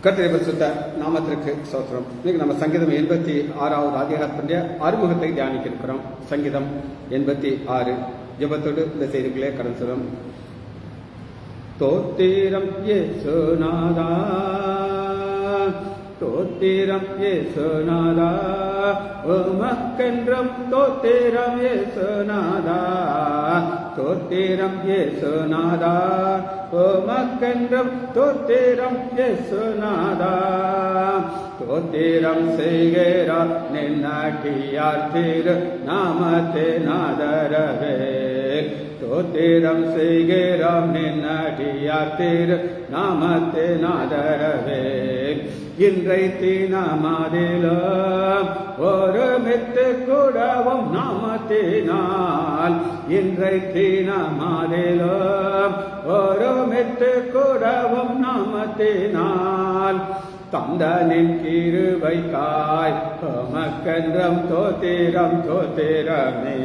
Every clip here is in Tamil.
கர்த்தருடைய பரிசுத்த நாமத்திற்கு ஸ்தோத்திரம். இன்னைக்கு நம்ம சங்கீதம் 86வது அதிகாரத்தினுடைய அறிமுகத்தை தியானிக்க இருக்கிறோம். சங்கீதம் 86 ஜெபத்தோடு இந்த செய்திகளே கடந்து செல்லும். தோத்திரம் இயேசுநாதா, தோத்திரம் இயேசுநாதா, உமக்கென்றும் தோத்திரம் இயேசுநாதா, தோத்திரம் இயேசுநாதா, உமக்கென்றும் தோத்திரம் இயேசுநாதா, தோத்திரம் செய்கிறார் நின்னடியார் திரு நாமத்தே நாதரவே, தோத்திரம் செய்கிறோம் நின்னடியார் திரு நாமத்தே நாதரவே, இன்றை தீனமதிலும் ஒருமித்து கூடவும் நாமத்தினால், இன்றை தீனமதிலும் ஒருமித்து கூடவும் நாமத்தினால், தந்தனின் கிருபைக்காய் உமக்கென்றும் தோத்திரம் தோத்திரமே,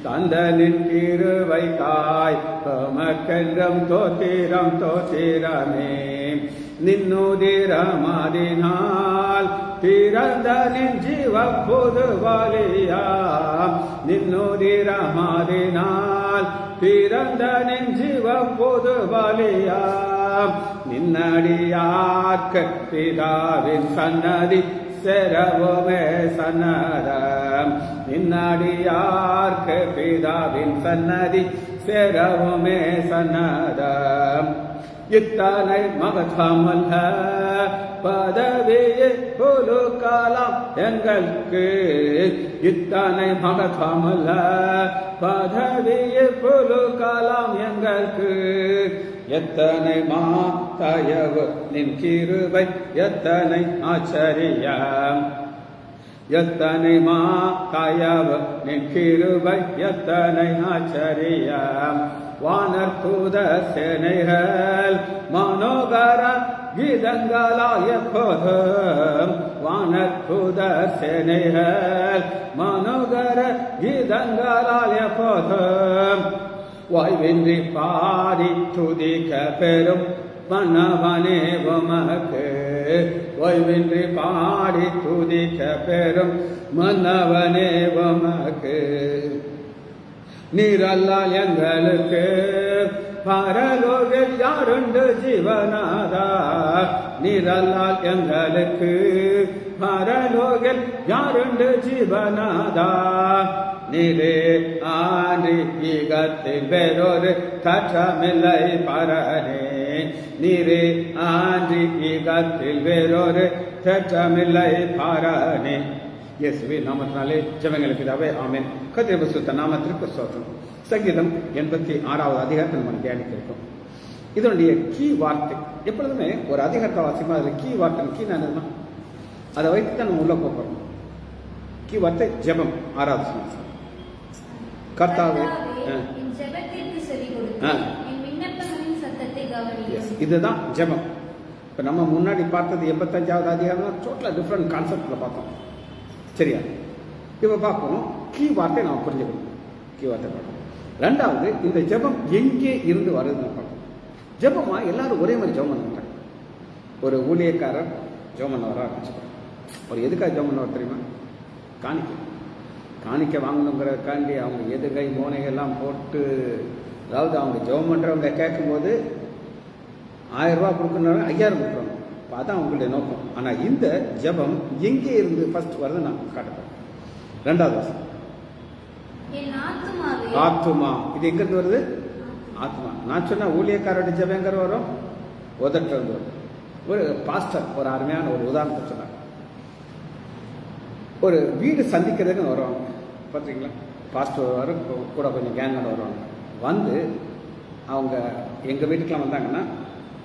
தந்தனின் கிருபைக்காய் உமக்கென்றும் தோத்திரம் தோத்திரமே, நின்னுதிரமதினால் பிறந்த நின் ஜீவ புதுவலியாம், நின்னுதிரமதினால் பிறந்த நின் ஜீவ புதுவலியாம், நின்னடியார்க்கு பிதாவின் சன்னதி செரவுமே சன்னதம், நின்னடியார்க்கு பிதாவின் சன்னதி செரவுமே சன்னதம், இத்தனை மகத்தாமல்ல பதவியை புலு காலம் எங்களுக்கு, இத்தனை மகத்தாமல்ல பதவியை புலு காலம் எங்களுக்கு, எத்தனை தயவு நின் கிருபை எத்தனை ஆச்சரியம், எத்தனை தயவு நின் கிருபை எத்தனை ஆச்சரியம், வானர் தூத சேனைகள் மனோகர கீதங்களால் எப்போதும், வானர் தூத சேனைகள் மனோகர கீதங்களால் எப்போதும், வாய்வின்றி பாடி துதிக்க பெரும் மன்னவனே உமக்கு, ஓய்வின்றி பாடி துதிக்க பெரும் மன்னவனே உமக்கு, நீரல்லால் எங்களுக்கு பரலோகில் யாருண்டு ஜீவநாதா, நீரல்லால் எங்களுக்கு பரலோகில் யாருண்டு ஜீவநாதா, நீரே ஆண்டி ஈகத்தில் வேறொரு கற்றமில்லை பரனே, நீரே ஆண்டி ஈகத்தில் வேறொரு கற்றமில்லை பரனே. இயேசுவின் நாமத்தினாலே ஜெபங்களுக்கு பிதாவே, ஆமென். கர்த்தருடைய பரிசுத்த நாமத்திற்கு ஸ்தோத்திரம். சங்கீதம் 86வது அதிகாரத்தை நம்ம தியானிக்க இருக்கோம். இதனுடைய கீ வார்த்தை எப்பொழுதுமே ஒரு அதிகாரத்தை வாசிப்போம். அதில் கீ வார்த்தை கீ நான் அதை வைத்து தான் நம்ம உள்ள போகிறோம். கீ வார்த்தை ஜெபம். 6வது சங்கீதம் கர்த்தாவே, இதுதான் ஜெபம். இப்போ நம்ம முன்னாடி பார்த்தது 85வது அதிகாரம் டோட்டலாக டிஃப்ரெண்ட் கான்செப்டில் பார்த்தோம். சரியா? இப்போ பார்ப்போம் கீ வார்த்தை நாம் புரிஞ்சுக்கணும். கீ வார்த்தை பார்க்கணும். ரெண்டாவது, இந்த ஜெபம் எங்கே இருந்து வருதுன்னு பார்க்கணும். ஜெபமா எல்லாரும் ஒரே மாதிரி ஜெபம் பண்ண மாட்டாங்க. ஒரு ஊழியக்காரர் ஜெபம் பண்ண வர ஆரம்பிச்சுப்பாங்க. ஒரு எதுக்காக ஜெபம் பண்ண வர தெரியுமா? காணிக்கை வாங்கணுங்கிறதுக்காண்டி அவங்க எதுகை மோனைகள்லாம் போட்டு, அதாவது அவங்க ஜெபம் பண்ணுறவங்க கேட்கும்போது 1000 ரூபா கொடுக்கணும், 5000 கொடுக்குறாங்க. இப்போ அதான் அவங்களுடைய நோக்கம். ஆனால் இந்த ஜெபம் எங்கே இருந்து ஃபர்ஸ்ட் வருது நான் காட்டுறேன். 2வது வருஷம் ஆத்துமா. இது எங்கிருந்து வருது? ஆத்மா. நான் சொன்ன ஊழியக்காரோட ஜெபம் எங்க வரும்? உதட்டு வரும். ஒரு பாஸ்டர் ஒரு அருமையான ஒரு உதாரணத்தை சொன்னார். ஒரு வீடு சந்திக்கிறதுன்னு வருவாங்க பார்த்தீங்களா? பாஸ்டர் வரும், கூட கொஞ்சம் கேங்கோட வருவாங்க. வந்து அவங்க எங்கள் வீட்டுக்கெலாம் வந்தாங்கன்னா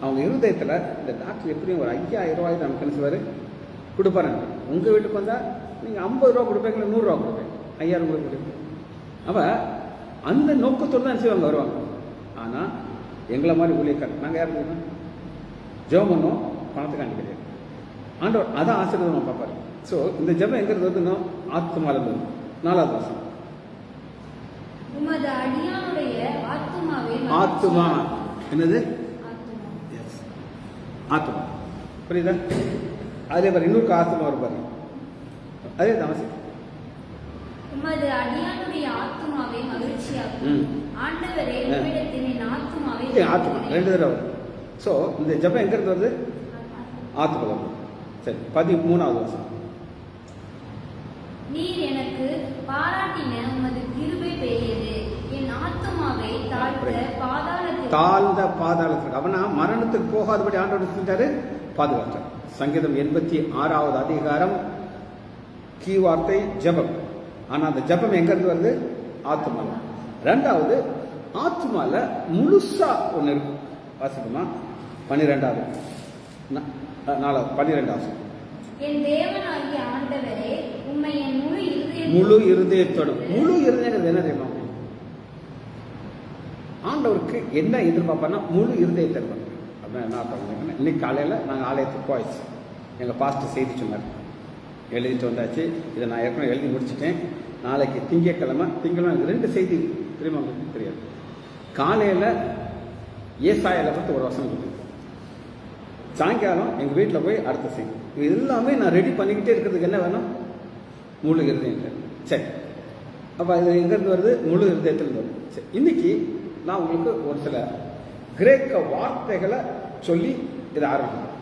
அவங்க இருதயத்தில் இந்த டாக்டர் எப்படியும் ஒரு 5000 ரூபாய் நமக்கு என்ன செய்வார் கொடுப்பாருங்க. உங்கள் வீட்டுக்கு வந்தால் நீங்கள் 50 ரூபா கொடுப்பீங்களா, 100 ரூபா கொடுப்பீங்க, 5000 ரூபாய் கொடுப்பீங்க. அப்போ அந்த நோக்கத்தோடு தான் செய்வாங்க வருவாங்க. ஆனால் எங்களை மாதிரி ஊழியக்காரர் நாங்கள் யார் தெரியுமா? ஜெபம் பண்ணோம், பணத்துக்காண்டி கிடையாது. ஆண்டவர் அதான் ஆசீர்வாதம் பார்ப்பாரு. ஸோ இந்த ஜெபம் எங்கிறது வருதுன்னா ஆத்மாவில் வருது. 4வது வருஷம் ஆத்மா என்னது? ஆத்மா. புரியுதா? அதே மாதிரி இன்னொரு ஆத்மா வரும் பாருங்க, அதே தான் உமது அடியானுடைய ஆத்துமாவை மகிழ்ச்சியாக்கும். ஆண்டவரே உம்மிடத்தில் என் ஆத்துமாவை ஆத்மா 2 தடவை வரும். ஸோ இந்த ஜெபம் எங்க இருந்து வருது? ஆத்மா. சரி, 13வது வருஷம். நீர் எனக்கு பாராட்டின உமது கிருபை பெரியது, என் ஆத்துமாவை தாழ்ந்த பாதாளத்துக்கு அவனா மரணத்துக்கு போகாதபடி ஆண்டவர் செஞ்சாரு, பாதுகாத்தார். சங்கீதம் 86வது அதிகாரம் கீ வார்த்தை ஜெபம். ஆனா அந்த ஜெபம் எங்க இருந்து வருது? ஆத்மால. 2வது ஆத்மால முழுசா ஒண்ணு இருக்கு, வாசிக்குமா? 12வது 12வது என் தேவனாகிய ஆண்டவரே உம்மை என் முழு இருதயத்தோடு. முழு இருதயம் என்ன தெரியுமா? ஆண்டவருக்கு என்ன எதிர்பார்ப்பார்னா முழு இருதயத்தை. அப்படின்னா என்ன பண்ணுங்க, இன்னைக்கு காலையில் நாங்கள் ஆலயத்துக்கு போயிடுச்சு, எங்கள் பாஸ்டர் செய்தி சொன்னார், எழுதிட்டு வந்தாச்சு. இதை நான் ஏற்கனவே எழுதி முடிச்சுட்டேன். நாளைக்கு திங்கக்கிழமை எனக்கு 2 செய்தி தெரியுமா? உங்களுக்கு தெரியாது. காலையில் ஏசாயால பற்றி ஒரு வசனம் இருக்கு, சாயங்காலம் எங்கள் வீட்டில் போய் அடுத்த செய்தி. இது எல்லாமே நான் ரெடி பண்ணிக்கிட்டே இருக்கிறதுக்கு என்ன வேணும்? முழு இருதயம். சரி, அப்போ இது எங்கேருந்து வருது? முழு இருதயத்திலிருந்து வருது. சரி, இன்னைக்கு நான் உங்களுக்கு ஒரு சில கிரேக்க வார்த்தைகளை சொல்லி இதை ஆரம்பிக்கிறேன்.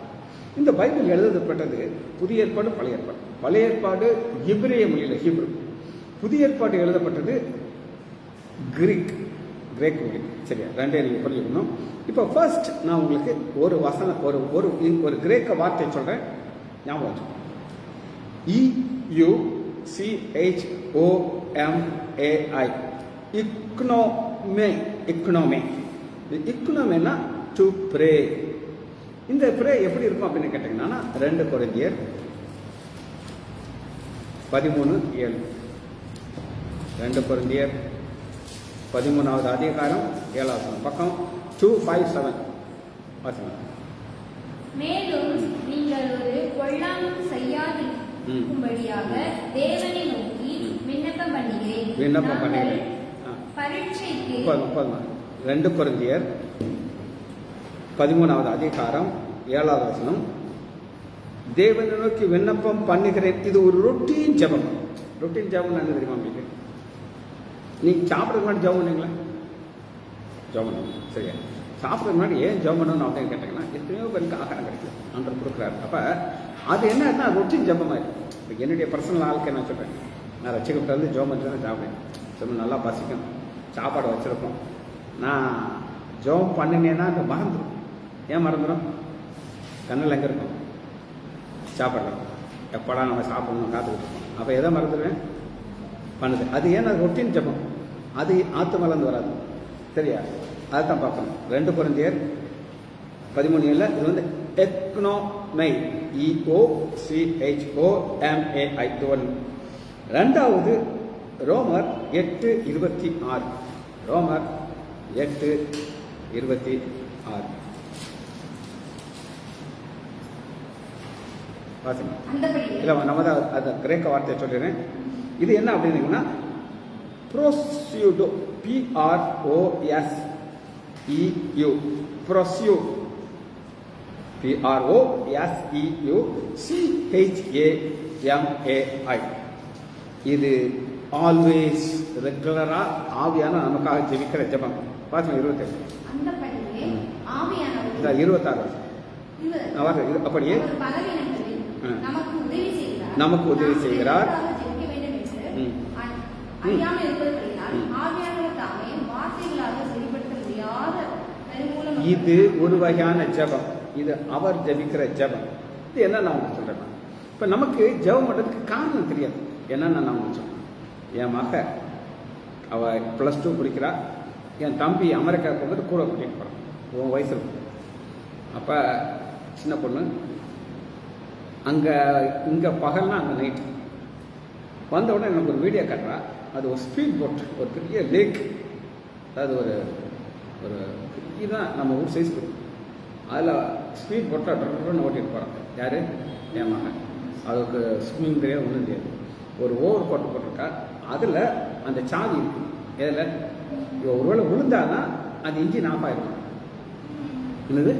இந்த பைபிள் எழுதப்பட்டது புதிய ஏற்பாடு, பழைய ஏற்பாடு. பழைய ஏற்பாடு இப்ரேய மொழியில் ஹீப்ரு, புதிய ஏற்பாடு எழுதப்பட்டது கிரேக்க மொழி. சரியா? 2 நீங்கள் புரிஞ்சுக்கணும். இப்போ ஃபர்ஸ்ட் நான் உங்களுக்கு ஒரு வசனம் ஒரு கிரேக்க வார்த்தை சொல்றேன், ஞாபகம் வச்சுக்கோங்க. EUCHOMAI, இக்னோமே. இக்னோமேனா டு ப்ரே. இந்த ப்ரே எப்படி இருக்கும் அப்படின்னு கேட்டீங்கன்னா 2 கொரிந்தியர் 13:7. 2 கொரிந்தியர் 13வது அதிகாரம் 7வது பக்கம் 257 வாசிக்கலாம். மேலும் நீங்கள் ஒரு பொல்லாங்கும் செய்யாதிருக்கும்படியாக தேவனை நோக்கி விண்ணப்பம் பண்ணுகிறேன். பரீட்சைக்கு 2 கொரிந்தியர் 13வது அதிகாரம் 7வது வசனம். தேவனை நோக்கி விண்ணப்பம் பண்ணுகிறேன். இது ஒரு ரொட்டீன் ஜெபம். ரொட்டீன் ஜெபம் என்ன தெரியுமா உங்களுக்கு? நீங்க சாப்பிட்றதுக்கு முன்னாடி ஜெபம் பண்ணீங்களா? ஜெபம் பண்ணுங்க. சரியா? சாப்பிட்றதுக்கு முன்னாடி ஏன் ஜெபம் பண்ணணும் அப்படின்னு கேட்டீங்கன்னா, எத்தனையோ பேருக்கு ஆகாரம் கிடைக்கும், ஆண்டவர் கொடுக்குறாரு. அப்போ அது என்னன்னா ரொட்டீன் ஜெபமாக இருக்கும். இப்போ என்னுடைய பர்சனல் ஆளுக்கு என்ன சொல்கிறேன், நான் ரசிக்கப்பட்டு ஜெபம் பண்ணுறது சாப்பிடுவேன். சொல்ல நல்லா பசிக்கும், சாப்பாடு வச்சுருக்கோம், நான் ஜெபம் பண்ணினேன்னா அது மறந்துடும். ஏன் மறந்துடும்? கண்ணில் எங்கே இருக்கும்? சாப்பிட்றோம். எப்படா நம்ம சாப்பிடணும் காத்துக்கிட்டு இருக்கோம். அப்போ எதை மறந்துடுவேன்? பண்ணுது. அது ஏன்னா ரொட்டீன் ஜெபம், அது ஆத்துமலேருந்து வராது. சரியா? அதுதான் பார்க்கணும். 2 கொரிந்தியர் 13:7 இது வந்து எக்னோமை, EOCHOMAI. 2வது ரோமர் 8:26. ரோமர் 8:26 வாசிங்க. இல்லை, நம்ம தான் அந்த கிரேக்க வார்த்தையை சொல்லிடுறேன். இது என்ன அப்படின்னீங்கன்னா ப்ரோசியூடோ, PROSEU, ப்ரோசியூ, PROSEUCHAMAI. இது ஆல்வேஸ் ரெகுலரா ஆவியான நமக்காக ஜெபிக்கிற ஜெபம். பாருங்க 27 26 அப்படியே நமக்கு உதவி செய்கிறார். இது ஒரு வகையான ஜெபம். இது அவர் ஜெபிக்கிற ஜெபம். இது என்ன நான் உங்களுக்கு சொல்றேன். இப்ப நமக்கு ஜெபம் பண்றதுக்கு காரணம் தெரியாது. என்னன்னு நான் உங்களுக்கு சொல்றேன். என் மக அவ +2 படிக்கிறா. என் தம்பி அமெரிக்காவுக்கு வந்துட்டு கூட கூட்டிட்டு போறான். உன் வயசு இருக்கும். அப்ப சின்ன பொண்ணு அங்க இங்க பகல்னா அங்க நைட் வந்த உடனே எனக்கு ஒரு வீடியோ காட்டுறா. அது ஒரு ஸ்பீட் போட், ஒரு பெரிய லேக், அதாவது ஒரு ஒரு இதுதான் நம்ம ஊர் சைஸ் இருக்கும். அதில் ஸ்பீட் போட்டை ட்ரன்னு ஓட்டிட்டு போகிறான். யார்? என் மகன். அதுக்கு ஸ்விம்மிங் தெரியாது, ஒன்றும் தெரியாது. ஒரு ஓவர் கோட்டை போட்டிருக்கா. அதில் அந்த சாவி இருக்கு. எதில் இவ ஒருவேளை விழுந்தானா அந்த இன்ஜின் ஆஃப் ஆகிடும். என்னது?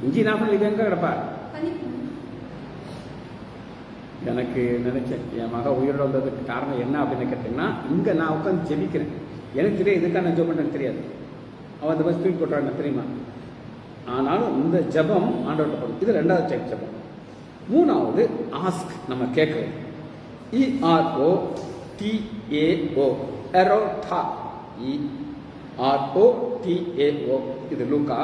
இஞ்சி நாற்பது இது எங்கே கிடப்பா? பண்ணிக்கணும். எனக்கு நினைச்சேன் என் மக உயிரோட வந்ததுக்கு காரணம் என்ன அப்படின்னு கேட்டிங்கன்னா, இங்கே நான் உட்காந்து ஜெபிக்கிறேன். எனக்கு தெரியாது இதுக்காக நான் ஜெபம் பண்ணுறேன்னு தெரியாது. அவன் அந்த மாதிரி ஸ்பீட் போட்டுறாங்க தெரியுமா? ஆனாலும் இந்த ஜெபம் ஆண்டவர்கிட்ட போடும். இது ரெண்டாவது டைப் ஜெபம். மூணாவது ஆஸ்க், நம்ம கேட்குறோம். EROTAO, எரோட்டா, EROTAO. இது லூக்கா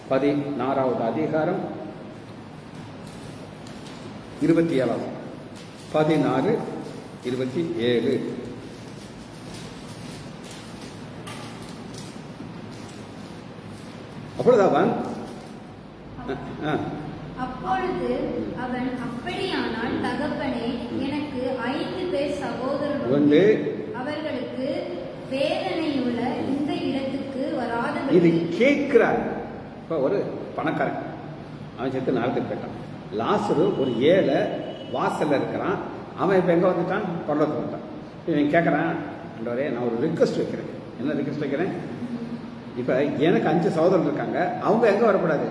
16வது அதிகாரம் 27, 16, 27. அப்பொழுது அவன் அப்பொழுது அவன், அப்படியானால் தகப்பனே, எனக்கு 5 பேர் சகோதரர்கள் உண்டு. அவர்களுக்கு வேதனையுள்ள இந்த இடத்துக்கு இது வராதபடி. கேட்கிறார். இப்போ ஒரு பணக்காரன், அவன் செத்து நாளத்துக்கு போயிட்டான். லாசரு ஒரு ஏழை வாசல்ல இருக்கிறான். அவன் இப்போ எங்கே வந்துட்டான்? பரலோகத்துக்கு வந்துட்டான். இவன் கேட்குறான், ஆண்டவரே நான் ஒரு ரிக்வெஸ்ட் வைக்கிறேன். என்ன ரிக்வெஸ்ட் வைக்கிறேன்? இப்போ எனக்கு 5 சகோதரர்கள் இருக்காங்க, அவங்க எங்கே வரக்கூடாது.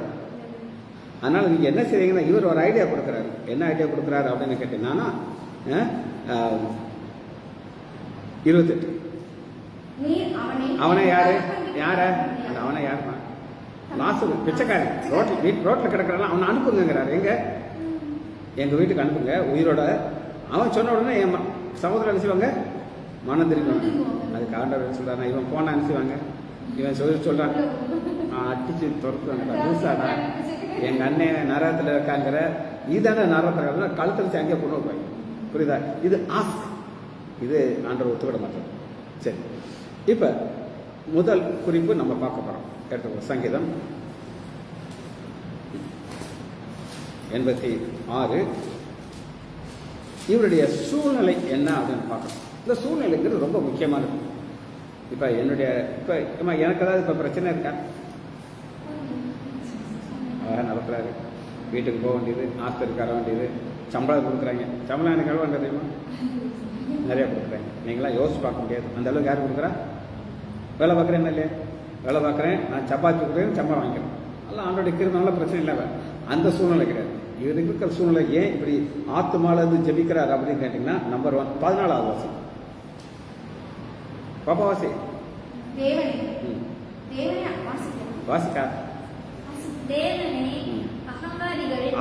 அதனால் நீங்கள் என்ன செய்வீங்கன்னா, இவர் ஒரு ஐடியா கொடுக்குறாரு. என்ன ஐடியா கொடுக்குறாரு அப்படின்னு கேட்டீங்கன்னா, 28. அவனை யாரு? அவனை யாருமா? லாசரு பிச்சைக்காரன், ரோட்டில் கிடக்கிறான். அவனை அனுப்புங்கிறாரு. எங்கள் வீட்டுக்கு அனுப்புங்க உயிரோட. அவன் சொன்ன உடனே என் சகோதரர் அனுப்பிச்சுவாங்க, மனம் திரும்புவாங்க. அதுக்கு ஆண்டவர் சொல்கிறாங்க, இவன் போன அனுப்பிச்சுவாங்க. இவன் சொல்கிறான், அடிச்சு துரத்துவாங்க. லூசாடா, எங்கள் அண்ணன் நரகத்தில் இருக்காங்கிற, இதான நரகத்தில் கழுத்தில் அங்கேயே கொண்டு வைப்பாங்க. புரியுதா? இது ஆஸ்க். இது ஆண்டவர் ஒத்துக்கிட மாட்டோம். சரி, இப்போ முதல் குறிப்பு நம்ம பார்க்க போகிறோம். எடுத்துக்கோ, சங்கீதம் 86. இவருடைய சூழ்நிலை என்ன அப்படின்னு பார்க்கணும். இந்த சூழ்நிலைங்கிறது ரொம்ப முக்கியமானது. இப்போ எனக்கு ஏதாவது இப்போ பிரச்சனை இருக்கா? நடத்துறாரு, வீட்டுக்கு போக வேண்டியது, ஆஸ்பத்திரிக்கு வர வேண்டியது, சம்பளம் கொடுக்குறாங்க. சம்பளம் எனக்கு எவ்வளோ தெரியுமா? நிறையா கொடுக்குறாங்க. நீங்களாம் யோசிச்சு பார்க்க முடியாது. அந்த அளவுக்கு யார் கொடுக்குறா? வேலை பார்க்குறேன் இல்லையா? வேலை பார்க்குறேன், நான் சப்பாத்தி கொடுக்குறேன், சம்பளம் வாங்கிக்கிறேன். அதெல்லாம் ஆண்டோட இருக்கிறதுனால பிரச்சனை இல்லை. அந்த சூழ்நிலை கிடையாது. இவர் இருக்கிற சூழ்நிலை ஏன் இப்படி ஆத்துமாலேருந்து ஜெபிக்கிறார் அப்படின்னு கேட்டிங்கன்னா, நம்பர் 1, 14வது வருஷம் பாப்பா வாசி. வாசிக்கா.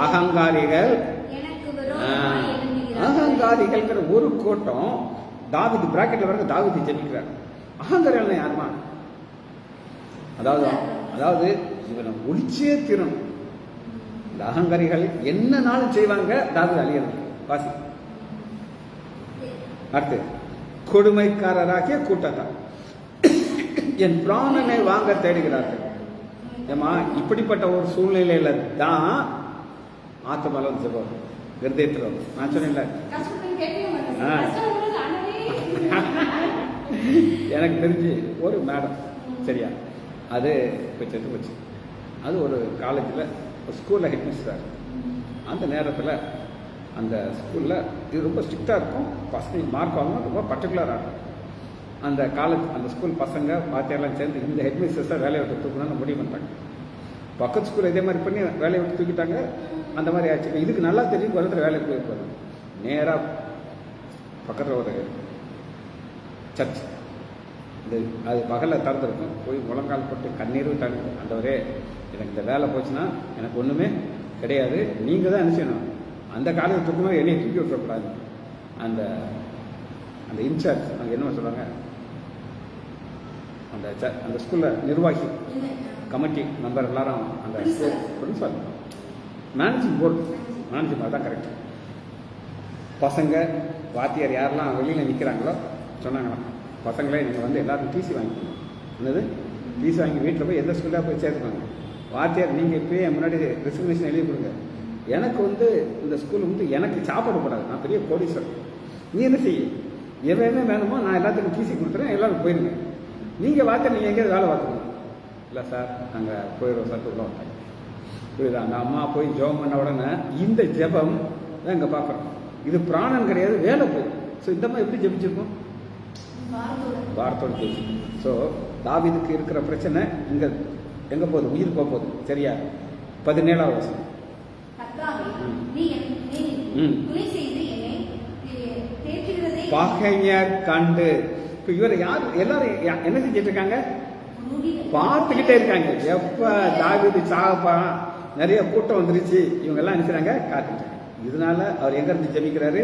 அகங்காரிகள், அகங்காரிகள்ங்கிற ஒரு கூட்டம் தாவீது பிராக்கெட்ல வரைக்கும் தாவீது ஜெபிக்கிறார். அகங்காரிகள் யாருமா? அதாவது இவனை ஒழிச்சே தீரணும். இந்த அகங்காரிகள் என்ன நாளும் செய்வாங்க, தாவீது அழியணும். வாசி. அடுத்து, கொடுமைக்காரராகிய கூட்டத்தார் என் பிராணனை வாங்க தேடுகிறார்கள். ஏமா, இப்படிப்பட்ட ஒரு சூழ்நிலையில தான் ஆத்மால ஜெபம் ஹிருதயத்தில் வரும். நான் சொன்னேன்ல, எனக்கு தெரிஞ்சு ஒரு மேடம், சரியா, அது இப்போ செத்து போச்சு. அது ஒரு காலேஜில் ஒரு ஸ்கூலில் ஹெட் மிஸ்டர். அந்த நேரத்தில் அந்த ஸ்கூலில் இது ரொம்ப ஸ்ட்ரிக்டாக இருக்கும். பசங்க மார்க் வாங்கணும், ரொம்ப பர்டிகுலராக இருக்கும். அந்த காலேஜ், அந்த ஸ்கூல் பசங்க வாத்தியாரெல்லாம் சேர்ந்து இந்த ஹெட் மிஸ்டர்ஸை வேலையை விட்டு தூக்கணும்னு முடிவு பண்ணிட்டாங்க. பக்கத்து ஸ்கூல் இதே மாதிரி பண்ணி வேலையை விட்டு தூக்கிட்டாங்க. அந்த மாதிரி ஆச்சு. இதுக்கு நல்லா தெரியும், வருடத்தில் வேலைக்கு போயிருப்பாரு. நேராக பக்கத்தில் ஒரு சர்ச், இந்த அது பகலில் திறந்துருக்கும். போய் முழங்கால் போட்டு கண்ணீர் தண்ணி, ஆண்டவரே எனக்கு இந்த வேலை போச்சுன்னா எனக்கு ஒன்றுமே கிடையாது, நீங்கள் தான் என்ன செய்யணும். அந்த காலேஜ் தூக்கமாக என்னையை தூக்கி விட்டுறக்கூடாது. அந்த அந்த இன்சார்ஜ், அங்கே என்ன சொல்கிறாங்க, அந்த ஸ்கூலில் நிர்வாகி, கமிட்டி மெம்பர் எல்லாரும், அந்த பிரின்சிபல், மேனேஜிங் போர்டு தான் கரெக்ட். பசங்க வாத்தியார் யாரெல்லாம் வெளியில் நிற்கிறாங்களோ சொன்னாங்களாம், பசங்களே நீங்கள் வந்து எல்லாரும் டிசி வாங்கிக்கணும். என்னது டிசி வாங்கி வீட்டில் போய் எந்த ஸ்கூலாக போய் சேர்த்துக்கோங்க. வாத்தியார் நீங்கள் இப்போயே முன்னாடி ரெசிக்னேஷன் எழுதி கொடுங்க. எனக்கு வந்து இந்த ஸ்கூல் வந்து எனக்கு சாப்பாடு போடாது, நான் பெரிய கோடீஸ்வரர். நீ என்ன செய்ய, எவ்வளோ வேணுமோ நான் எல்லாத்துக்கும் டிசி கொடுத்துறேன், எல்லோரும் போயிருங்க. நீங்கள் வாத்தியார் நீங்கள் எங்கேயாவது வேலை பார்த்துக்கணும். இல்லை சார் நாங்கள் போயிடுவோம் சார் உள்ள வந்தாங்க. புரியுதா? அந்த அம்மா போய் ஜெபம் பண்ண உடனே இந்த ஜெபம் தான் இங்கே பார்க்குறோம். இது பிராணம் கிடையாது, வேலை போய். ஸோ இந்த மாதிரி எப்படி ஜெபிச்சிருக்கோம்? வாரத்தோடு ஜெபிச்சு. ஸோ தாவீதுக்கு இருக்கிற பிரச்சனை இங்கே எங்கே போகுது? உயிர் போக போகுது. சரியா? 17வது வசனம். கர்த்தாவே, ம். நீ எனக்கு ம். துணை செய்து என்னை தேற்றுகிறதை பகைஞர் கண்டு. இப்ப இவர் யார்? எல்லாரும் என்ன செஞ்சிட்டு இருக்காங்க? பார்த்துக்கிட்டே இருக்காங்க. எப்ப தாவீது சாகப்பா, நிறைய கூட்டம் வந்துருச்சு, இவங்க எல்லாம் நினைக்கிறாங்க, காத்துட்டாங்க. இதனால அவர் எங்க இருந்து ஜெபிக்கிறாரு?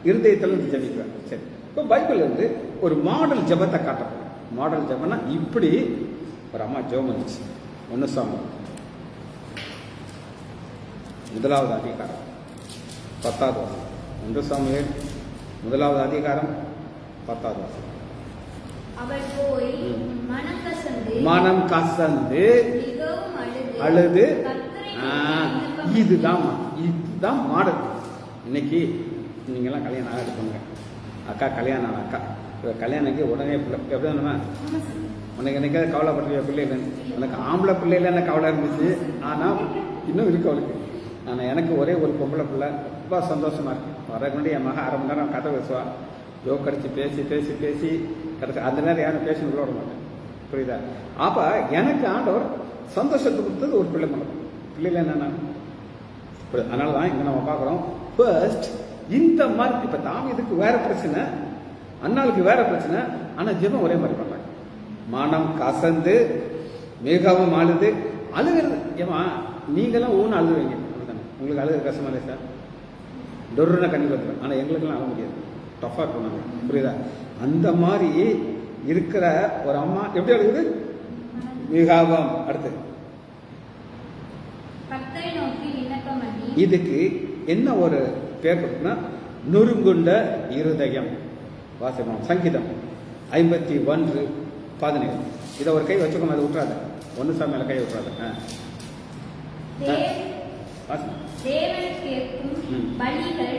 இருதயத்துல இருந்து ஜெபிக்கிறார். சரி, இப்போ பைபிள் வந்து ஒரு மாடல் ஜெபத்தை காட்டப்படும். மாடல் ஜெபம்னா இப்படி ஒரு அம்மா ஜெபம் இருந்துச்சு. 1 சாமுவேல் 1வது அதிகாரம் 10வது வசனம். 1 சாமுவேல் 1வது அதிகாரம் 10வது வசனம். அவள் போய் ம். மனம் கசந்து மிகவும் மிகவும் அழுது கர்த்தரை ஆ, நோக்கி இதுதான் மாடல். இன்னைக்கு நீங்கெல்லாம் கல்யாணம் ஆகாது பண்ணுங்க. அக்கா கல்யாணம் ஆன அக்கா, இவர் கல்யாணக்கு உடனே பிள்ளை எப்படி வேணுமா? உனக்கு என்னைக்காவது கவலைப்படுறிய பிள்ளை இல்லைன்னு. உனக்கு ஆம்பளை பிள்ளை இல்லைன்னு கவலை இருந்துச்சு, ஆனால் இன்னும் இருக்கு அவளுக்கு. ஆனால் எனக்கு ஒரே ஒரு பொம்பளை பிள்ளை, ரொம்ப சந்தோஷமா இருக்கு. வரக்கு முன்னாடி என் மகன் 1/2 மணி நேரம் கதை பேசுவா, ஜோக் அடிச்சு பேசி பேசி பேசி கடைசி அந்த நேரம் யாரும் பேசணும் விட மாட்டேன். புரியுதா? அப்போ எனக்கு ஆண்டவர் சந்தோஷத்தை கொடுத்தது ஒரு பிள்ளை மனம். பிள்ளைல என்னன்னா, அதனால தான் இங்கே நம்ம பார்க்குறோம். ஃபர்ஸ்ட் இந்த மாதிரி இப்போ தாவீதுக்கு வேற பிரச்சனை, அண்ணாளுக்கு வேற பிரச்சனை, ஆனால் ஜெபம் ஒரே மாதிரி பண்ணுறாங்க. மனம் கசந்து மிகவும் அழுது. அழுகிறது ஏமா நீங்களாம் ஊன்னு அழுதுவீங்க, அப்படித்தானே? உங்களுக்கு அழுது கஷ்டமா இல்லை சார்? டொருன்னு கண்ணி வந்துடும். ஆனால் எங்களுக்கெல்லாம் அழ முடியாது, டஃப்பாக பண்ணுவாங்க. புரியுதா? அந்த மாதிரி இருக்கிற ஒரு அம்மா எப்படி அழுகுது? மிகவும். அடுத்து கர்த்தரை நோக்கி விண்ணப்பம் பண்ணி. இதுக்கு என்ன ஒரு பேர் கொடுத்தா, நொறுங்குண்ட இருதயம். வாசிப்போம். சங்கீதம் 51:17. இதை ஒரு கை வச்சுக்கோங்க, அதை விட்டுறாத. 1 சாமுவேல கை விட்டுறாத. தேவன் கேட்கும் ம். பலிகள்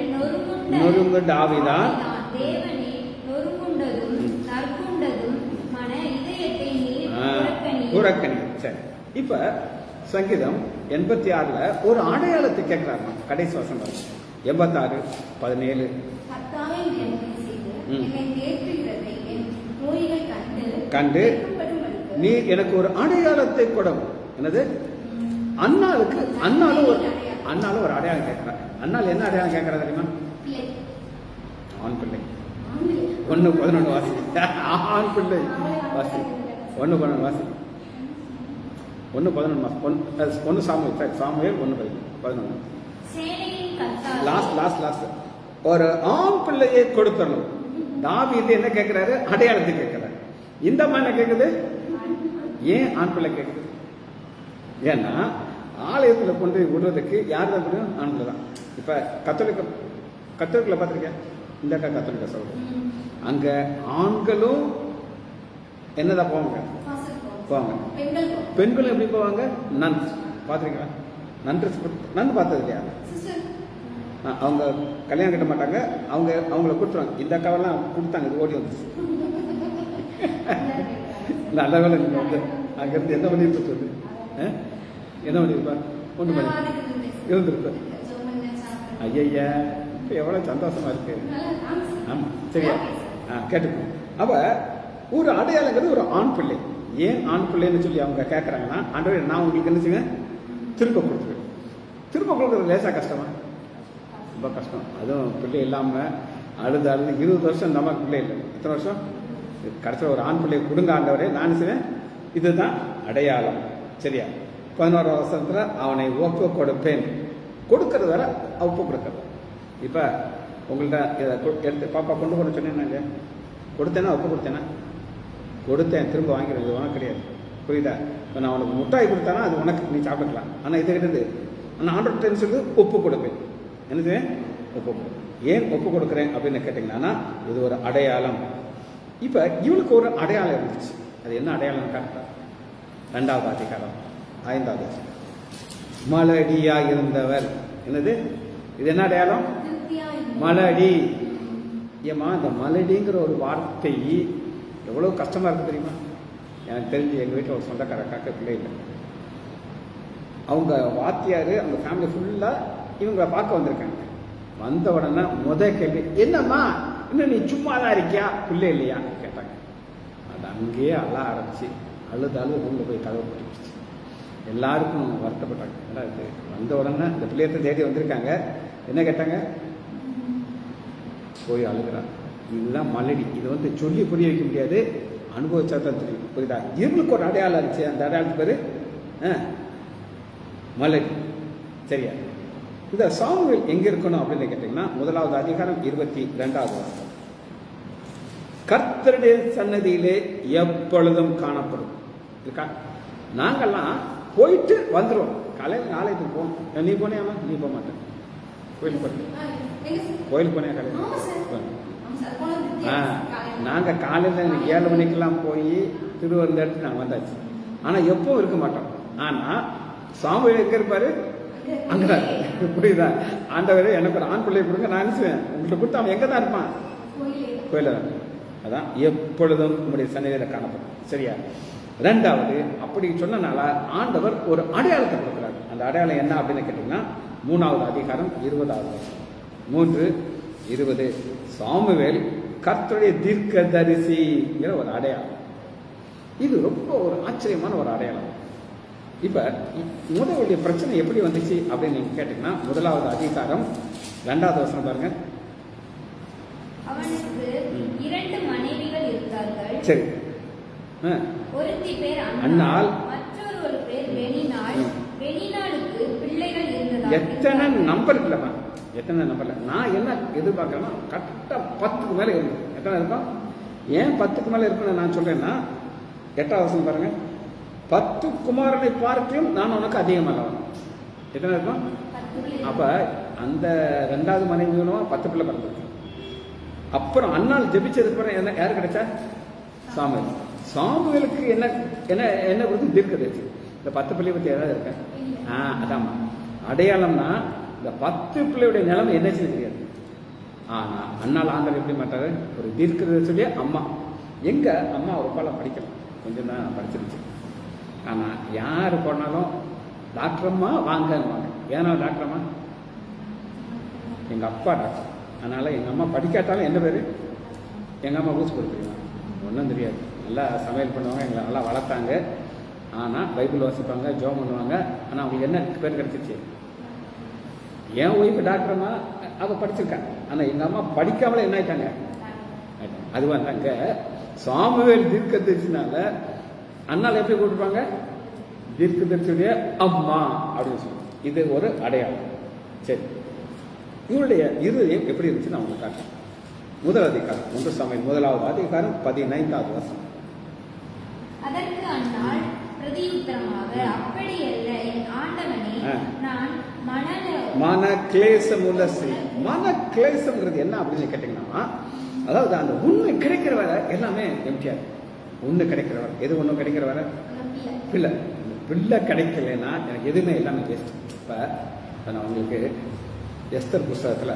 நொறுங்குண்ட ஆவிதான். தேவனே நொறுங்குண்டதும் ம். நற்குண்டதும் மன இதயத்தை நீர் புறக்கணியும். புறக்கணி. சரி, இப்ப சங்கீதம் 86ல ஒரு அடையாளத்தை கேட்கிறாங்க. கடைசி வசனம் 86:17. கர்த்தாவே, நீர் எனக்கு செய்து ம். என்னை தேற்றுகிறதை என் நோய்கள் கண்டு வெட்கப்படும்படிக்கு நீ எனக்கு ஒரு அடையாளத்தை கொடும். என்னது? அண்ணாலும் ஒரு அடையாளம் கேட்கிறார். அண்ணால் என்ன அடையாளம் கேட்கிறா தெரியுமா? பிள்ளை. ஆண் பிள்ளை. ஆண்பிள்ளை. 1:11 வாசி. ஆண் பிள்ளை வாசி. 1:11 வாசி. 1:11 1 சாமுவேல். சாமுவேல் 1:11. சேனையின் கர்த்தாவே. லாஸ்ட் ஒரு ஆண் பிள்ளையை கொடுத்தரணும். தாவீது என்ன கேட்கிறாரு? அடையாளத்தை கேட்கிறாரு. இந்த அம்மா என்ன கேட்குது? ஏன் ஆண் பிள்ளை கேட்குது? ஏன்னா ஆலயத்தில் கொண்டு விடுறதுக்கு யார் தான் தெரியும்? ஆண் பிள்ளை தான். இப்போ கத்தோலிக்கில் பார்த்துருக்கேன். இந்த அக்கா கத்தோலிக்க சொல்றேன். அங்க ஆண்களும் என்னதான் போவாங்க? பெண்களும் எப்படி போவாங்க? நன் பார்த்துருக்கீங்களா? நன் பார்த்தது இல்லையா? அவங்க கல்யாணம் கட்ட மாட்டாங்க, அவங்கள கொடுத்துருவாங்க. இந்த அக்காவெல்லாம் கொடுத்தாங்க, இது ஓடி வந்துச்சு. நல்ல வேலை நீங்கள் வந்து அங்கேருந்து என்ன பண்ணிட்டு சொல்லு, என்ன பண்ணியிருப்பா? ஒன்று பண்ணி இருந்திருப்ப. ஐயா, இப்போ எவ்வளோ சந்தோஷமா இருக்கு. ஆமாம், சரியா? கேட்டுக்கோங்க. அப்போ ஒரு அடையாளங்கிறது ஒரு ஆண் பிள்ளை. ஏன் ஆண் பிள்ளைன்னு சொல்லி அவங்க கேட்குறாங்கன்னா, ஆண்டவரே நான் உங்களுக்கு என்ன செய்வேன்? திரும்ப கொடுத்துருவேன். திரும்ப கொடுக்குறது லேசாக கஷ்டமா? ரொம்ப கஷ்டம். அதுவும் பிள்ளை இல்லாமல் அழுது 20 வருஷம் இந்த அம்மாவுக்கு பிள்ளை இல்லை. எத்தனை வருஷம்? கடைசியில் ஒரு ஆண் பிள்ளையை கொடுங்க ஆண்டவரே, நான் செய்வேன். இதுதான் அடையாளம். சரியா? 11 வருஷத்துல அவனை ஒப்பு கொடுப்பேன். கொடுக்கறது வேற, ஒப்பு கொடுக்கறது. இப்போ உங்கள்கிட்ட இதை எடுத்து பாப்பா கொண்டு போட சொன்னேன். கொடுத்தேன்னா ஒப்பு கொடுத்தேன்னா? கொடுத்தேன், திரும்ப வாங்கிடுவேன். இது உனக்கு கிடையாது. புரியுதா? இப்போ நான் உனக்கு முட்டாய் கொடுத்தானா அது உனக்கு, நீ சாப்பிட்டுக்கலாம். ஆனால் இது கிட்டது நான் ஆண்டர் சொல்லி ஒப்பு கொடுப்பேன். என்னது? ஒப்பு கொடுப்பேன். ஏன் ஒப்பு கொடுக்குறேன் அப்படின்னு கேட்டிங்கன்னா, இது ஒரு அடையாளம். இப்போ இவளுக்கு ஒரு அடையாளம் இருந்துச்சு. அது என்ன அடையாளம் காட்டுறா? 2வது அதிகாரம் 5வது. மலடியா இருந்தவர். என்னது? இது என்ன அடையாளம்? மலடி. ஏமா இந்த மலடிங்கிற ஒரு வார்த்தை எவ்வளோ கஷ்டமா இருக்கு தெரியுமா? எனக்கு தெரிஞ்சு எங்கள் வீட்டில் ஒரு சொந்தக்கார காக்க பிள்ளை இல்லை. அவங்க வாத்தியார், அவங்க ஃபேமிலி ஃபுல்லாக இவங்களை பார்க்க வந்திருக்காங்க. வந்த உடனே கேள்வி, என்னம்மா இன்னும் நீ சும்மா தான் இருக்கியா, பிள்ளை இல்லையான்னு கேட்டாங்க. அது அங்கேயே அழ ஆரம்பிச்சு அழுது ரூமில் போய் கதவை போட்டுச்சு. எல்லாருக்கும் வருத்தப்பட்டாங்க. ஏன்னா இது வந்த உடனே இந்த பிள்ளையத்தை தேடி வந்திருக்காங்க. என்ன கேட்டாங்க? போய் அழுகிறாங்க. இதுதான் மலடி. இது வந்து சொல்லி புரிய வைக்க முடியாது, அனுபவிச்சா தான் தெரியும். புரியுதா? இவங்களுக்கு ஒரு அடையாளம் இருந்துச்சு. அந்த அடையாளத்து பேரு மலடி. சரியா? இந்த சாமுவேல் எங்க இருக்கணும் அப்படின்னு கேட்டீங்கன்னா 1வது அதிகாரம் 22வது வசனம். கர்த்தருடைய சன்னதியிலே எப்பொழுதும் காணப்படும். இருக்கா? நாங்கெல்லாம் போயிட்டு வந்துடுவோம். காலையில் நாளைக்கு போவோம். நீ போனியாமா? நீ போக மாட்டேன். கோயிலுக்கு போனியா காலையில்? நாங்கள் காலையில் 7 மணிக்கெல்லாம் போய் திருவருந்த எடுத்து நாங்கள் வந்தாச்சு. ஆனால் எப்பவும் இருக்க மாட்டோம். ஆனால் சாமுவேல் எங்கே இருப்பாரு? அங்கே. புரியுதா? ஆண்டவரே எனக்கு ஒரு ஆண் பிள்ளையை கொடுங்க, நான் அனுப்புவேன். உங்கள்கிட்ட கொடுத்து அவன் எங்கே தான் இருப்பான்? கோயில தான். அதான் எப்பொழுதும் உங்களுடைய சன்னதியில் காணப்படும். சரியா? 2வது, அப்படி சொன்னனால ஆண்டவர் ஒரு அடையாளத்தை கொடுக்குறாரு. அந்த அடையாளம் என்ன அப்படின்னு கேட்டீங்கன்னா 3வது அதிகாரம் 20வது வசனம். 3:20 சாமுவேல் கர்த்தருடைய தீர்க்கதரிசிங்கிற ஒரு அடையாளம். இது ரொம்ப ஒரு ஆச்சரியமான ஒரு அடையாளம். இப்ப முதலுடைய பிரச்சனை எப்படி வந்துச்சு அப்படின்னு நீங்க கேட்டீங்கன்னா 1வது அதிகாரம் 2வது வசனம் பாருங்க. அவனுக்கு 2 மனைவிகள் இருந்தார்கள். சரி. ஒருத்தி பேர் அன்னாள், மற்றொரு பேர் பெனினாள். பெனினாளுக்கு பிள்ளைகள் இருந்ததா? எத்தனை நம்பர் இல்லைம்மா, எத்தனை நம்பர்ல நான் என்ன எதிர்பார்க்கறேன்னா கரெக்டா 10க்கு மேல இருக்கும். எத்தனை இருக்கும்? ஏன் 10க்கு மேல இருக்குன்னு நான் சொல்றேன்னா 8வது வசனம் பாருங்க. 10 குமாரனை பார்க்கையும் நான் உனக்கு அதிகமாக. எத்தனை இருக்கும்? அப்ப அந்த 2வது மனைவியும் 10 பிள்ளை பிறந்திருக்கு. அப்புறம் அன்னாள் ஜெபிச்சதுக்கு அப்புறம் என்ன யாரு கிடைச்சா? சாமுவேல். சாமுவேலுக்கு என்ன என்ன என்ன கொடுத்து தீர்க்கதரிசி. இந்த 10 பிள்ளை பத்தி ஏதாவது இருக்க? அதாம்மா அடையாளம்னா இந்த 10 பிள்ளையுடைய நிலைமை என்னச்சுன்னு தெரியாது. ஆனா அண்ணால் ஆண்டவர் எப்படி மாட்டாரு? ஒரு தீர்க்கதரிசியுடைய அம்மா. எங்க அம்மா ஒரு பாலம் படிக்கலாம், கொஞ்சம் தான் படிச்சிருச்சு. ஆனா யாரு போனாலும் டாக்டரம்மா வாங்கன்னு. ஏன்னா டாக்டரம்மா எங்க அப்பா டாக்டர். அதனால எங்க அம்மா படிக்காட்டாலும் என்ன பேரு? எங்க அம்மா ஊசி கொடுத்துருவாங்க. ஒன்றும் தெரியாது. நல்லா சமையல் பண்ணுவாங்க, எங்களை நல்லா வளர்த்தாங்க. ஆனால் பைபிள் வாசிப்பாங்க, ஜோம் பண்ணுவாங்க. ஆனால் அவங்களுக்கு என்ன பேர் கிடைச்சிச்சு? என் ஒய்ஃபு டாக்டர்மா அவள் படிச்சிருக்காங்க. ஆனால் எங்கள் அம்மா படிக்காமலே என்ன ஆயிட்டாங்க? அது வந்தாங்க சாமுவேல் தீர்க்கதரிசினால அண்ணால் எப்படி கூப்பிட்டுருப்பாங்க? தீர்க்கதரிசியுடைய அம்மா அப்படின்னு சொல்லுவாங்க. இது ஒரு அடையாளம். சரி, இவருடைய இருதயம் எப்படி இருந்துச்சுன்னு அவங்க காட்டுறேன். 1 அதிகாரம் 1 சாமுவேல் 1வது அதிகாரம் 15வது வசனம். அதற்கு அன்னாள் பிரதியுத்தரமாக, அப்படியல்ல என் ஆண்டவனே, நான் மன கிளேசமுள்ள ஸ்திரீ. மன கிளேசம்ங்கிறது என்ன அப்படின்னு கேட்டீங்கன்னா, அதாவது அந்த உண்மை கிடைக்கிற வரை எல்லாமே எம்டிஆர். ஒண்ணு கிடைக்கிற வரை, எது ஒன்றும் கிடைக்கிற வரை பிள்ளை. பிள்ளை கிடைக்கலன்னா எனக்கு எதுவுமே எல்லாமே வேஸ்ட். இப்போ நான் உங்களுக்கு எஸ்தர் புஸ்தகத்தில்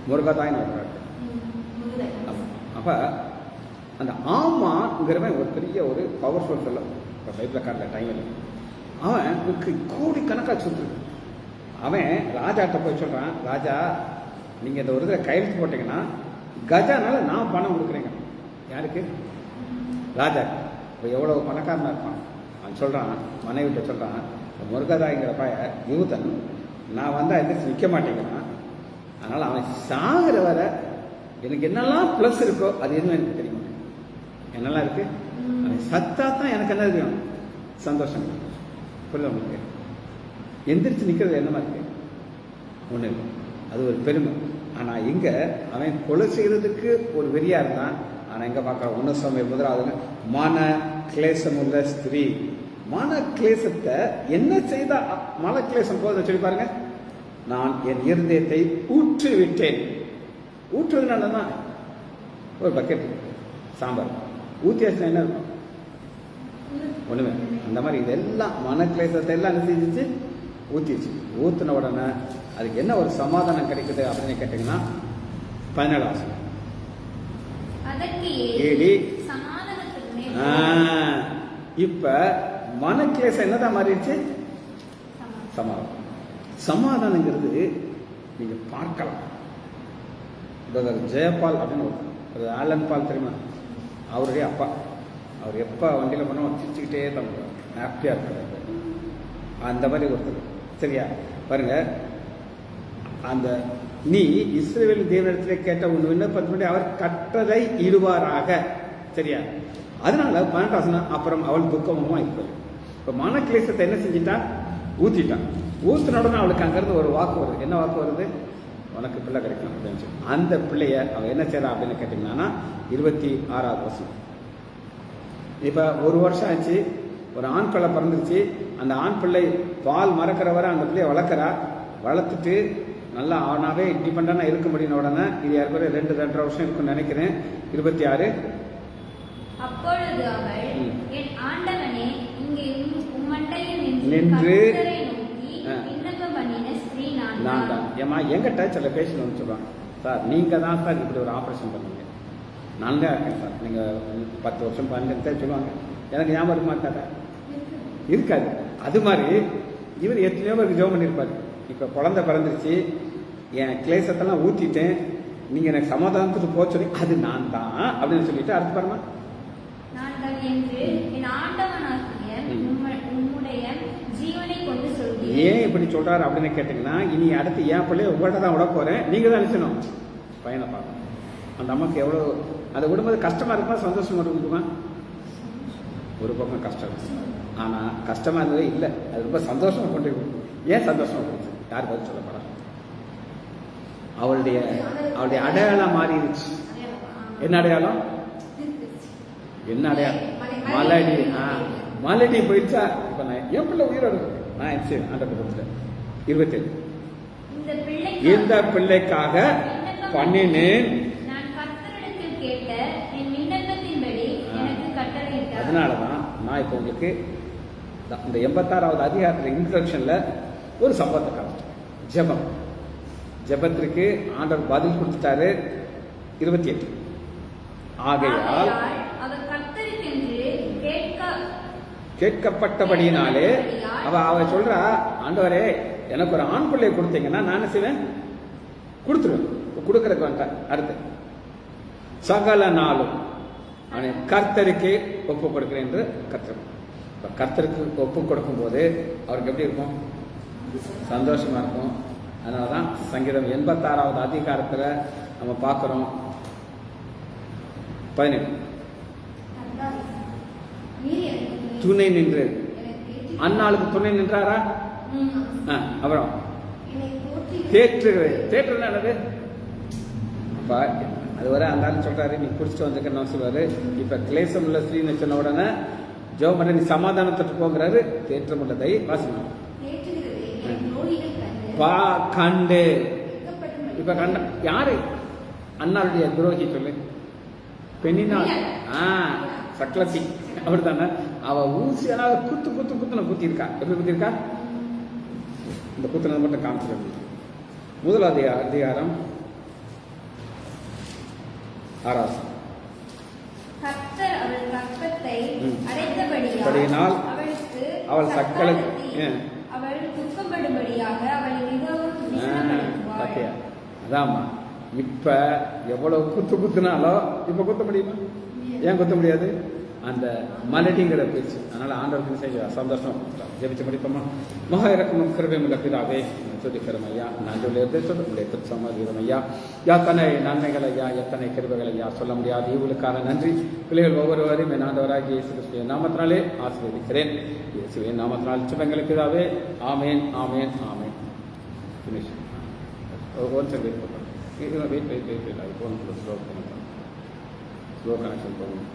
முருகதாயின்னு வர்றாரு. அப்போ அந்த ஆமாங்கிறவன் ஒரு பெரிய ஒரு பவர்ஃபுல் ஃபெல்லோ. இப்போ பைபிள் கார்டில் டைம் இல்லை. அவன் கோடி கணக்காக சுற்றுருக்கு. அவன் ராஜாட்ட போய் சொல்கிறான், ராஜா நீங்கள் இந்த ஒரு இதில் கையெழுத்து போட்டிங்கன்னா கஜானால நான் பணம் கொடுக்குறேங்க. யாருக்கு? ராஜா. இப்போ எவ்வளோ பணக்காரனாக இருப்பான். அவன் சொல்கிறான், மனைவிட்ட சொல்கிறான், முருகதாய்ங்கிற பைய யூதன், நான் வந்தால் எந்திரிச்சு நிற்க மாட்டேங்கிறான். அதனால் அவன் சாகிற வரை எனக்கு என்னெல்லாம் ப்ளஸ் இருக்கோ அது எதுவும் எனக்கு தெரியும். என்னெல்லாம் இருக்கு, அவன் சத்தா தான் எனக்கு என்ன தெரியும், சந்தோஷம். புரியுது உங்களுக்கு? எந்திரிச்சு நிற்கிறது என்னமா இருக்கு? ஒன்றும் இல்லை, அது ஒரு பெருமை. ஆனால் இங்கே அவன் கொலை செய்யறதுக்கு ஒரு வெறியா இருந்தான். ஆனால் எங்கே பார்க்குறான்? 1 சாமுவேல் 1வது மன கிளேசமுள்ள ஸ்திரீ. மன கிளேசத்தை என்ன செய்தா மன கிளேசம் போதும் சொல்லி பாருங்க. நான் என் இருதயத்தை ஊற்றி விட்டேன். ஊற்றுறதுனால தான் ஒரு பக்கெட் சாம்பார் ஊற்றியாச்சுன்னா என்ன இருக்கும்? ஒன்றுமே. அந்த மாதிரி இதெல்லாம் மன கிளேசத்தை எல்லாம் என்ன செஞ்சிச்சு? ஊற்றிச்சு. ஊற்றின உடனே அதுக்கு என்ன ஒரு சமாதானம் கிடைக்குது அப்படின்னு கேட்டீங்கன்னா 17 ஏடி. இப்ப மன கிளேசம் என்னதான் மாறிடுச்சு? சமாதானம். சமாதானங்கிறது நீங்க பார்க்கலாம். ஜெயபால் அப்படின்னு ஒரு ஆலன் பால் தெரியுமா? அவருடைய அப்பா. அவர் எப்ப வண்டியில போனோம் சிரிச்சுக்கிட்டே தான் ஹாப்பியா இருக்காரு. அந்த மாதிரி ஒருத்தர். சரியா? பாருங்க, அந்த நீ இஸ்ரவேல் தேவனிடத்திலே கேட்ட உன் விண்ணப்பத்தின்படி அவர் கட்டளை இடுவாராக. சரியா? அதனால 12 அப்புறம் அவள் துக்கமுமா இருப்பது. இப்போ மனக்கிளேசத்தை என்ன செஞ்சிட்டா? ஊத்திட்டான். ஊத்தின உடனே அவளுக்கு அங்கிருந்து ஒரு வாக்கு வருது. என்ன வாக்கு வருது? உனக்கு பிள்ளை கிடைக்கும் அப்படின்னு சொல்லி. அந்த பிள்ளைய அவள் என்ன செய்யறா அப்படின்னு கேட்டீங்கன்னா 26வது வருஷம். இப்போ 1 வருஷம் ஆச்சு, ஒரு ஆண் பிள்ளை பிறந்துருச்சு. அந்த ஆண் பிள்ளை பால் மறக்கிற வரை அந்த பிள்ளைய வளர்க்குறா. வளர்த்துட்டு நல்லா ஆனாவே இண்டிபெண்டாக இருக்க முடியும். உடனே இது யாருக்குற 2-2.5 வருஷம் இருக்குன்னு நினைக்கிறேன். 26. அப்பொழுது அவள், என் ஆண்டவனே, இங்கே உம்மண்டையில் நின்று விண்ணப்பம் பண்ணின ஸ்திரீ நான் தான். ஏமா எங்கிட்ட சில பேசணும்னு சொல்லுவாங்க, சார் நீங்கள் தான் சார் இப்படி ஒரு ஆப்ரேஷன் பண்ணீங்க, நான் தான் இருக்கேன் சார், நீங்கள் 10 வருஷம் 15 சொல்லுவாங்க. எனக்கு ஞாபகம் இருக்க மாட்டாரா? இருக்காது. அது மாதிரி இவர் எத்தனையோ பேருக்கு ஜெபம் பண்ணியிருப்பார். இப்போ குழந்தை பிறந்துருச்சு, என் கிளேசத்தெல்லாம் ஊற்றிட்டேன், நீங்கள் எனக்கு சமாதானத்துக்கு போக சொல்லி அது நான் தான் அப்படின்னு சொல்லிட்டு அடுத்து பாருமா, நான் தான் என்று என் ஆண்டவனாகிய உம்முடைய ஜீவனை கொண்டு சொல்கிறேன். ஏன் இப்படி சொல்றாரு அப்படின்னு கேட்டீங்கன்னா, இனி அடுத்து என் பிள்ளைய உங்கள்கிட்ட தான் விட போறேன், நீங்க தான் நினைச்சணும் பையனை பார்க்கணும். அந்த அம்மாக்கு எவ்வளோ அதை விடும்போது கஷ்டமா இருக்குமா சந்தோஷமா இருக்குமா? ஒரு பக்கம் கஷ்டம், ஆனா கஷ்டமா இருந்ததே இல்லை, அது ரொம்ப சந்தோஷமா கொண்டு இருக்கும். ஏன் சந்தோஷமா போச்சு? யார் பதில் சொல்ல போறா? அவளுடைய அடையாளம் மாறிடுச்சு. என்ன அடையாளம்? என்ன அடையாளம்? மலடி. மலடி போயிடுச்சா? இப்ப நான் என் பிள்ளை உயிரோடு நான் அந்த குடும்பத்தில் 27 இந்த பிள்ளைக்காக பண்ணினேன். அதனாலதான் நான் இப்போ உங்களுக்கு இந்த 86வது அதிகாரத்தில் இன்ட்ரோடக்ஷன்ல ஒரு சம்பவத்தை காமிச்சேன். ஜெபம். ஜெபத்திற்கு ஆண்டவர் பதில் கொடுத்துட்டாரு. 28 ஆகையால் கேட்கப்பட்டபடியினாலே அவ சொல்றா, ஆண்டவரே எனக்கு ஒரு ஆண் பிள்ளையை கொடுத்தீங்கன்னா நான் என்ன செய்வேன்? கொடுத்துருவேன். கொடுக்கறதுக்கு வந்துட்டேன். அடுத்து சகல நாளும் கர்த்தருக்கு ஒப்பு கொடுக்கிறேன் என்று கர்த்தர். கர்த்தருக்கு ஒப்பு கொடுக்கும் போது அவருக்கு எப்படி இருக்கும்? சந்தோஷமா இருக்கும். அதனாலதான் சங்கீதம் 86வது அதிகாரத்துல நம்ம பார்க்கிறோம் 17 துணை நின்று அண்ணாளுக்கு துணை நின்றாரா? அப்புறம் தேற்று என்னது? அப்ப அது வரை அந்த ஆள் சொல்றாரு, நீ குடிச்சிட்டு வந்திருக்கன்னு சொல்றாரு. இப்ப கிளேசம் உள்ள ஸ்ரீன்னு சொன்ன உடனே ஜெபம் பண்ண நீ சமாதானத்துக்கு போங்கிறாரு. தேற்றம் உள்ளதை வாசிக்கணும். கண்டு இப்ப கண்ட யாரு? அண்ணாளுடைய துரோகி சொல்லு, பெண்ணினாள். சக்லத்தி அவர் தானே. அவ ஊசியால குத்துன குத்திருக்கா. எப்படி குத்திருக்கா? இந்த குத்துனது மட்டும் காமிச்சிருக்க. முதலாவது அதிகாரம் 6வது. அவள் சக்களத்தி அதாம்மா. இப்ப எவ்வளவு குத்துனாலோ இப்ப குத்த முடியுமா? ஏன் குத்த முடியாது? அந்த மலடிங்கிற பேச்சு. அதனால ஆண்டவருக்கு செய்ய சந்தோஷம் ஜெபிச்சு முடிப்போமா? மகா இறக்கமும் கிருபையும் உள்ள பிதாவே துதிக்கிறோம் ஐயா. நன்றியுள்ள சமாதிக்கிறோம் ஐயா. எத்தனை நன்மைகள் ஐயா, எத்தனை கிருபைகள் ஐயா, சொல்ல முடியாது. இவளுக்கான நன்றி. பிள்ளைகள் ஒவ்வொருவரையும் என் ஆண்டவராகிய இயேசு கிறிஸ்துவின் நாமத்தினாலே ஆசீர்வதிக்கிறேன். இயேசுவின் நாமத்தினால் சுபங்களுக்கு பிதாவே. Amen, amen, amen. Finish. One second wait slow connection போகணும்.